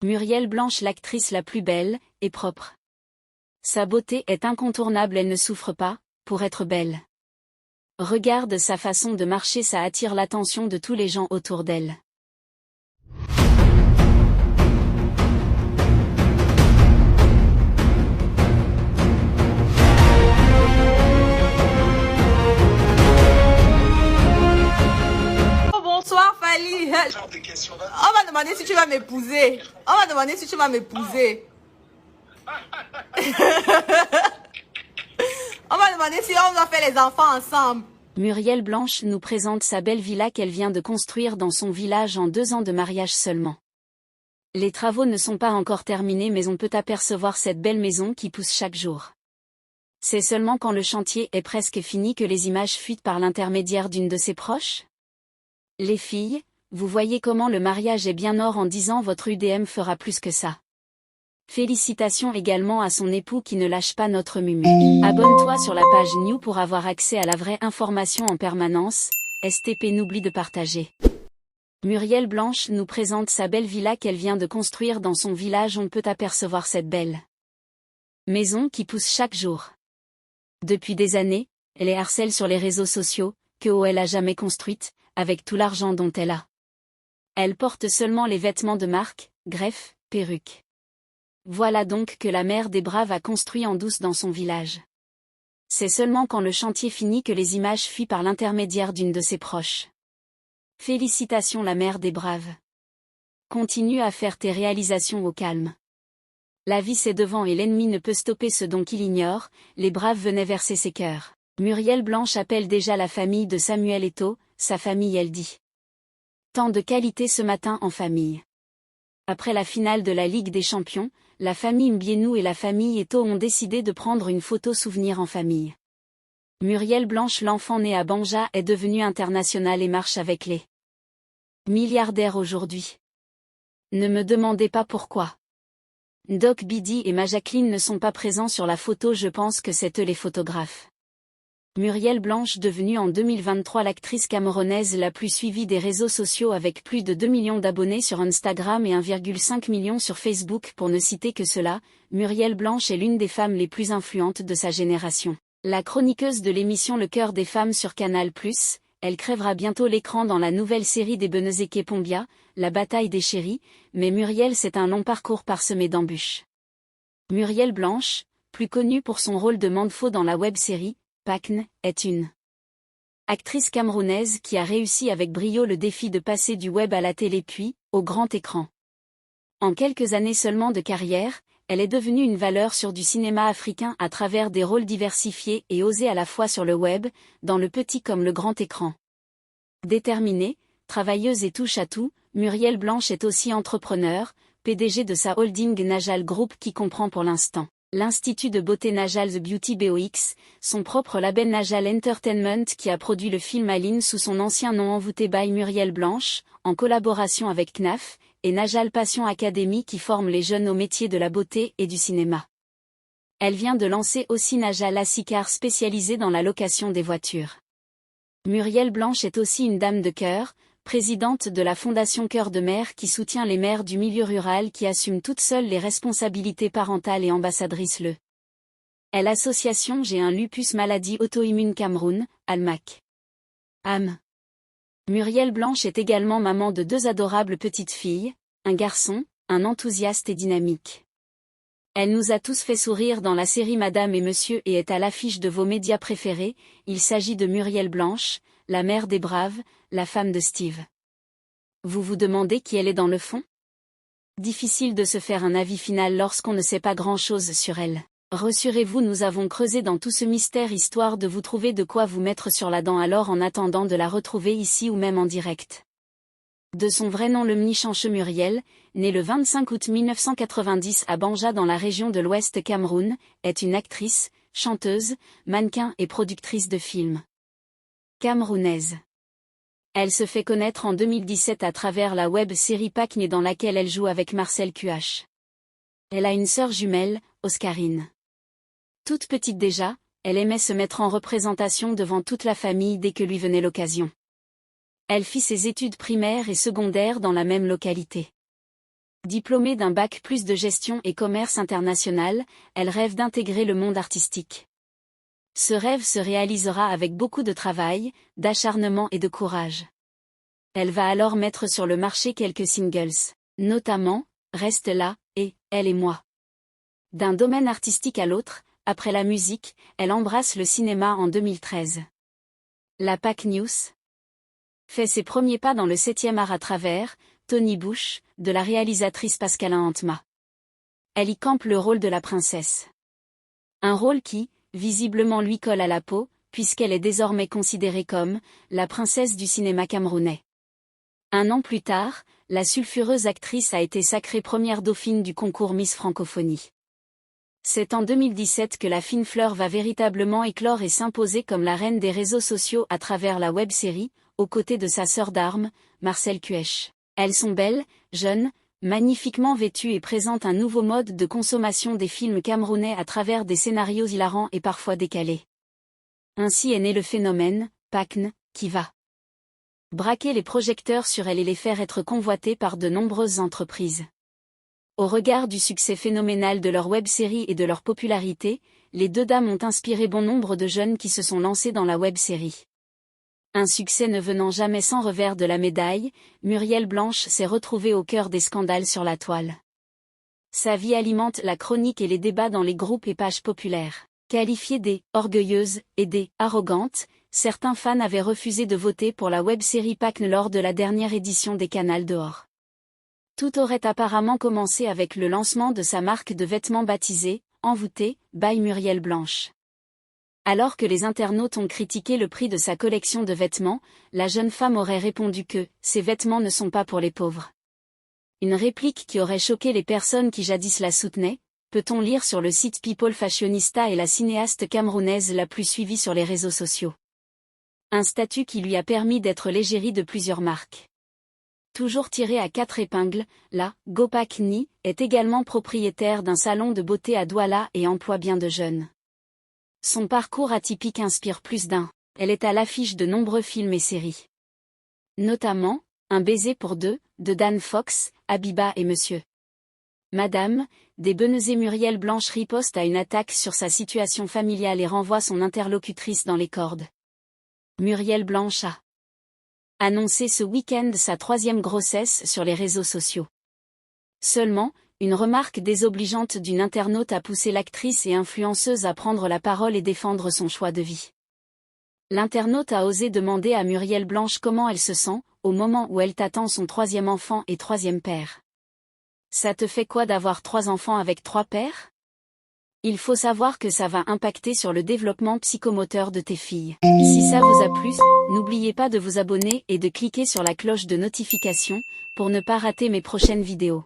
Muriel Blanche, l'actrice la plus belle, et propre. Sa beauté est incontournable, elle ne souffre pas, pour être belle. Regarde sa façon de marcher, ça attire l'attention de tous les gens autour d'elle. Bonsoir Fally. On va demander si tu vas m'épouser. On va demander si tu vas m'épouser. On va demander si on va faire les enfants ensemble. Muriel Blanche nous présente sa belle villa qu'elle vient de construire dans son village en 2 ans de mariage seulement. Les travaux ne sont pas encore terminés, mais on peut apercevoir cette belle maison qui pousse chaque jour. C'est seulement quand le chantier est presque fini que les images fuitent par l'intermédiaire d'une de ses proches. Les filles, vous voyez comment le mariage est bien or en 10 ans, votre UDM fera plus que ça. Félicitations également à son époux qui ne lâche pas notre Mumu. Abonne-toi sur la page New pour avoir accès à la vraie information en permanence. STP, n'oublie de partager. Muriel Blanche nous présente sa belle villa qu'elle vient de construire dans son village. On peut apercevoir cette belle maison qui pousse chaque jour. Depuis des années, elle les harcèle sur les réseaux sociaux, que elle a jamais construite, avec tout l'argent dont elle a. Elle porte seulement les vêtements de marque, greffes, perruques. Voilà donc que la mère des braves a construit en douce dans son village. C'est seulement quand le chantier finit que les images fuient par l'intermédiaire d'une de ses proches. Félicitations la mère des braves. Continue à faire tes réalisations au calme. La vie c'est devant et l'ennemi ne peut stopper ce don qu'il ignore, les braves venaient verser ses cœurs. Muriel Blanche appelle déjà la famille de Samuel Eto'o, sa famille elle dit. Tant de qualité ce matin en famille. Après la finale de la Ligue des Champions, la famille Mbienou et la famille Eto'o ont décidé de prendre une photo souvenir en famille. Muriel Blanche, l'enfant né à Banja, est devenu international et marche avec les milliardaires aujourd'hui. Ne me demandez pas pourquoi. Doc Bidi et ma Jacqueline ne sont pas présents sur la photo, je pense que c'est eux les photographes. Muriel Blanche, devenue en 2023 l'actrice camerounaise la plus suivie des réseaux sociaux avec plus de 2 millions d'abonnés sur Instagram et 1,5 million sur Facebook pour ne citer que cela, Muriel Blanche est l'une des femmes les plus influentes de sa génération. La chroniqueuse de l'émission Le Cœur des Femmes sur Canal+, elle crèvera bientôt l'écran dans la nouvelle série des Benezeke Pombia, La Bataille des Chéris, mais Muriel c'est un long parcours parsemé d'embûches. Muriel Blanche, plus connue pour son rôle de Mandefo dans la web-série Pacne, est une actrice camerounaise qui a réussi avec brio le défi de passer du web à la télé puis, au grand écran. En quelques années seulement de carrière, elle est devenue une valeur sur du cinéma africain à travers des rôles diversifiés et osés à la fois sur le web, dans le petit comme le grand écran. Déterminée, travailleuse et touche à tout, Muriel Blanche est aussi entrepreneur, PDG de sa holding Najal Group qui comprend pour l'instant l'Institut de beauté Najal The Beauty BOX, son propre label Najal Entertainment qui a produit le film Aline sous son ancien nom envoûté by Muriel Blanche, en collaboration avec CNAF, et Najal Passion Academy qui forme les jeunes au métier de la beauté et du cinéma. Elle vient de lancer aussi Najal Assicar spécialisée dans la location des voitures. Muriel Blanche est aussi une dame de cœur, présidente de la Fondation Cœur de Mère qui soutient les mères du milieu rural qui assument toutes seules les responsabilités parentales et ambassadrice le l'association J'ai un lupus maladie auto-immune Cameroun, ALMAC. Muriel Blanche est également maman de 2 adorables petites filles, un garçon, un enthousiaste et dynamique. Elle nous a tous fait sourire dans la série Madame et Monsieur et est à l'affiche de vos médias préférés, il s'agit de Muriel Blanche, la mère des braves, la femme de Steve. Vous vous demandez qui elle est dans le fond? Difficile de se faire un avis final lorsqu'on ne sait pas grand-chose sur elle. Rassurez-vous, nous avons creusé dans tout ce mystère histoire de vous trouver de quoi vous mettre sur la dent alors en attendant de la retrouver ici ou même en direct. De son vrai nom le Mnichanche Muriel, née le 25 août 1990 à Banja dans la région de l'Ouest Cameroun, est une actrice, chanteuse, mannequin et productrice de films camerounaise. Elle se fait connaître en 2017 à travers la web-série Pacne dans laquelle elle joue avec Marcel QH. Elle a une sœur jumelle, Oscarine. Toute petite déjà, elle aimait se mettre en représentation devant toute la famille dès que lui venait l'occasion. Elle fit ses études primaires et secondaires dans la même localité. Diplômée d'un bac plus de gestion et commerce international, elle rêve d'intégrer le monde artistique. Ce rêve se réalisera avec beaucoup de travail, d'acharnement et de courage. Elle va alors mettre sur le marché quelques singles, notamment « Reste là » et « Elle et moi ». D'un domaine artistique à l'autre, après la musique, elle embrasse le cinéma en 2013. La PAC News fait ses premiers pas dans le 7e art à travers Tony Bush, de la réalisatrice Pascalin Antma. Elle y campe le rôle de la princesse. Un rôle qui, visiblement lui colle à la peau, puisqu'elle est désormais considérée comme la princesse du cinéma camerounais. Un an plus tard, la sulfureuse actrice a été sacrée première dauphine du concours Miss Francophonie. C'est en 2017 que la fine fleur va véritablement éclore et s'imposer comme la reine des réseaux sociaux à travers la web-série, aux côtés de sa sœur d'armes, Marcel Cuèche. Elles sont belles, jeunes, magnifiquement vêtues et présentent un nouveau mode de consommation des films camerounais à travers des scénarios hilarants et parfois décalés. Ainsi est né le phénomène, PACN, qui va braquer les projecteurs sur elle et les faire être convoitées par de nombreuses entreprises. Au regard du succès phénoménal de leur web-série et de leur popularité, les deux dames ont inspiré bon nombre de jeunes qui se sont lancés dans la web-série. Un succès ne venant jamais sans revers de la médaille, Muriel Blanche s'est retrouvée au cœur des scandales sur la toile. Sa vie alimente la chronique et les débats dans les groupes et pages populaires. Qualifiée des « orgueilleuses » et des « arrogantes », certains fans avaient refusé de voter pour la web-série PACN lors de la dernière édition des Canals dehors. Tout aurait apparemment commencé avec le lancement de sa marque de vêtements baptisée « Envoûtée » by Muriel Blanche. Alors que les internautes ont critiqué le prix de sa collection de vêtements, la jeune femme aurait répondu que « ces vêtements ne sont pas pour les pauvres ». Une réplique qui aurait choqué les personnes qui jadis la soutenaient, peut-on lire sur le site People Fashionista, et la cinéaste camerounaise la plus suivie sur les réseaux sociaux. Un statut qui lui a permis d'être l'égérie de plusieurs marques. Toujours tirée à 4 épingles, la Gopakni est également propriétaire d'un salon de beauté à Douala et emploie bien de jeunes. Son parcours atypique inspire plus d'un. Elle est à l'affiche de nombreux films et séries. Notamment, Un baiser pour deux, de Dan Fox, Habiba et Monsieur. Madame, des Benezet. Muriel Blanche riposte à une attaque sur sa situation familiale et renvoie son interlocutrice dans les cordes. Muriel Blanche a annoncé ce week-end sa 3e grossesse sur les réseaux sociaux. Seulement, une remarque désobligeante d'une internaute a poussé l'actrice et influenceuse à prendre la parole et défendre son choix de vie. L'internaute a osé demander à Muriel Blanche comment elle se sent, au moment où elle attend son 3e enfant et 3e père. Ça te fait quoi d'avoir 3 enfants avec 3 pères? Il faut savoir que ça va impacter sur le développement psychomoteur de tes filles. Si ça vous a plu, n'oubliez pas de vous abonner et de cliquer sur la cloche de notification, pour ne pas rater mes prochaines vidéos.